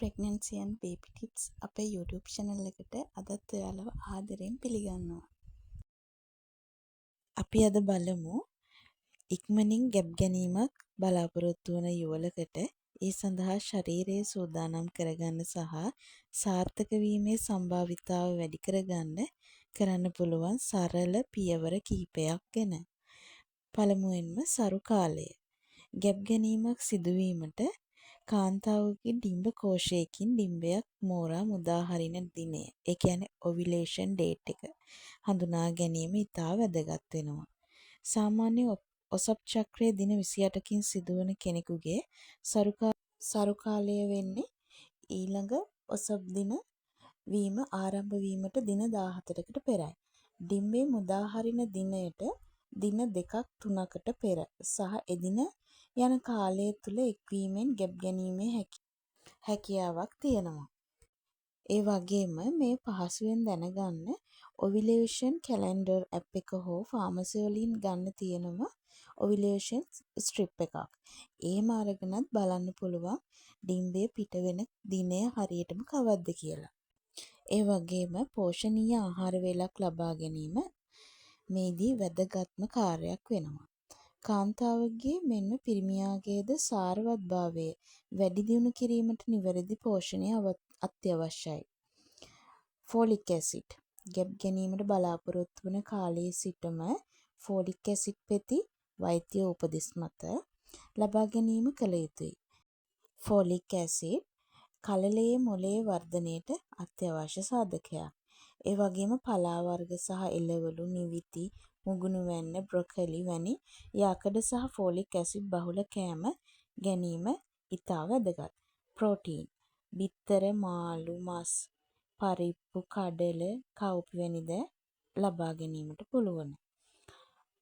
Pregnancy and baby tips අපේ YouTube channel එකට අදත් ඔයාලව ආදරයෙන් පිළිගන්නවා. අපි අද බලමු ඉක්මනින් ගැබ් ගැනීමක් බලාපොරොත්තු වන යුවලකට ඒ සඳහා ශරීරයේ සූදානම් කරගන්න සහ සාර්ථක වීමේ සම්භාවිතාව වැඩි කරන්න පුළුවන් සරල පියවර කිහිපයක් ගැන. පළමුවෙන්ම සරු කාලය. ගැබ් ගැනීමක් සිදුවීමට කාන්තාවගේ ඩිම්බ කෝෂයකින් ඩිම්බයක් මෝරා මුදා හරින දිනය, ඒ කියන්නේ ඔවියුලේෂන් ඩේට් එක හඳුනා ගැනීම ඉතා වැදගත් වෙනවා. සාමාන්‍ය ඔසප් චක්‍රයේ දින 28කින් සිදුවන කෙනෙකුගේ සරු කාලය වෙන්නේ ඊළඟ ඔසප් දින වීම ආරම්භ වීමට දින 14කට පෙරයි. ඩිම්බේ මුදා හරින දිනයට දින 2-3කට පෙර සහ එදින යන කාලය තුල එක්වීමෙන් ගැබ් ගැනීමේ හැකියාවක් තියෙනවා. ඒ වගේම මේ පහසුවෙන් දැනගන්න ඔවියුලේෂන් කැලෙන්ඩර් ඇප් එක හෝ ෆාමසි වලින් ගන්න තියෙනවා ඔවියුලේෂන් ස්ට්‍රිප් එකක්. එහෙම අරගෙනත් බලන්න පුළුවන් ඩිම්බය පිට වෙන දිනය හරියටම කවද්ද කියලා. ඒ වගේම පෝෂණීය ආහාර වේලක් ලබා ගැනීම මේදී වැදගත්ම කාර්යයක් වෙනවා. කාන්තාවගේ මෙන්ම පිරිමියාගේද සාරවත්භාවය වැඩි දියුණු කිරීමට නිවැරදි පෝෂණය අත්‍යවශ්‍යයි. Folic acid. ගැබ් ගැනීමට බලාපොරොත්තු වන කාලයේ සිටම ෆෝලික් ඇසිඩ් පෙති වෛද්‍ය උපදෙස් මත ලබා ගැනීම කළ යුතුයි. ෆෝලික් ඇසිඩ් කලලයේ මොළයේ වර්ධනයට අත්‍යවශ්‍ය සාධකයක්. ඒ වගේම පලා වර්ග සහ එළවලු, නිවිති, මුගුණු වැන්න, බ්‍රොකොලි වැනි යකඩ සහ ෆෝලික් ඇසිඩ් බහුල කෑම ගැනීම ඉතා වැදගත්. ප්‍රෝටීන්. බිත්තර, මාළු, මස්, පරිප්පු, කඩල, කව්පි වැනි දෑ ලබා ගැනීමට පුළුවන්.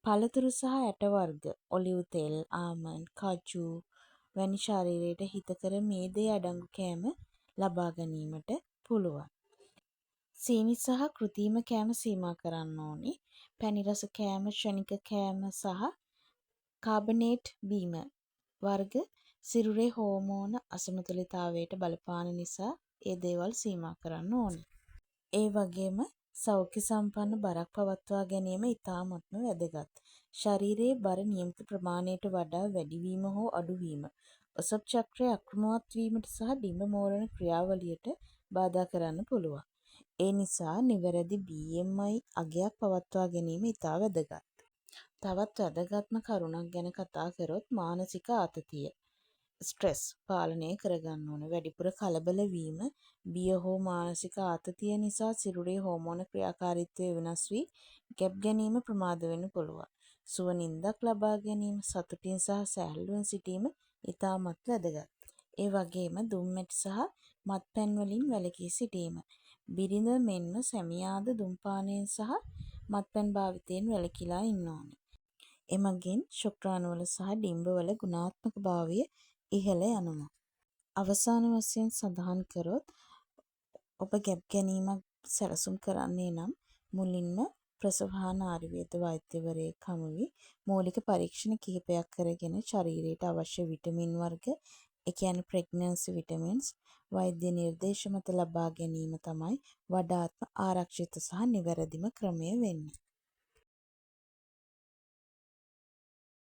පළතුරු සහ ඇට වර්ග, ඔලිව් තෙල්, ආමන්ඩ්, කජු වැනි ශරීරයට හිතකර මේදේ අඩංගු කෑම ලබා ගැනීමට පුළුවන්. සීනි සහ කෘත්‍රිම කෑම සීමා කරන්න ඕනි. පැණි රස කෑම, ක්ෂණික කෑම සහ කාබනේට් බීම වර්ග සිරුරේ හෝමෝන අසමතුලිතතාවයට බලපාන නිසා ඒ දේවල් සීමා කරන්න ඕනි. ඒ වගේම සෞඛ්‍ය සම්පන්න බරක් පවත්වා ගැනීම ඉතාමත්ම වැදගත්. ශරීරයේ බර නියමිත ප්‍රමාණයට වඩා වැඩිවීම හෝ අඩුවීම ඔසප් චක්‍රය අක්‍රමවත් වීමට සහ ඩිම්බ මෝරන ක්‍රියාවලියට බාධා කරන්න පුළුවන්. ඒ නිසා නිවැරදි BMI අගයක් පවත්වා ගැනීම ඉතා වැදගත්. තවත් වැදගත්ම කරුණක් ගැන කතා කරොත් මානසික ආතතිය ස්ට්‍රෙස් පාලනය කරගන්න ඕන. වැඩිපුර කලබල වීම, බිය හෝ මානසික ආතතිය නිසා සිරුරේ හෝමෝන ක්‍රියාකාරීත්වය වෙනස් වී ගැබ් ගැනීම ප්‍රමාද වෙන්න පුළුවන්. සුව නිින්දක් ලබා ගැනීම, සතුටින් සහ සැහැල්ලුවෙන් සිටීම ඉතාමත් වැදගත්. ඒ වගේම දුම්මැටි සහ මත්පැන් වලින් වැළකී සිටීම. බිරිඳ මෙන්ම සැමියාද දුම්පානයෙන් සහ මත්පැන් භාවිතයෙන් වැළකීලා ඉන්න ඕනේ. එමගින් ශුක්‍රාණුවල සහ ඩිම්බවල ගුණාත්මක භාවය ඉහළ යනවා. අවසාන වශයෙන් සඳහන් කරොත් ඔබ ගැබ් ගැනීමක් සැලසුම් කරන්නේ නම් මුලින්ම ප්‍රසවහාන ආයුර්වේද වෛද්‍යවරයෙක් හමු වී මූලික පරීක්ෂණ කිහිපයක් කරගෙන ශරීරයට අවශ්‍ය විටමින් වර්ග, ඒ කියන්නේ ප්‍රෙග්නන්සි විටමින්ස් වෛද්‍ය නිර්දේශ මත ලබා ගැනීම තමයි වඩාත්ම ආරක්ෂිත සහ නිවැරදිම ක්‍රමය වෙන්නේ.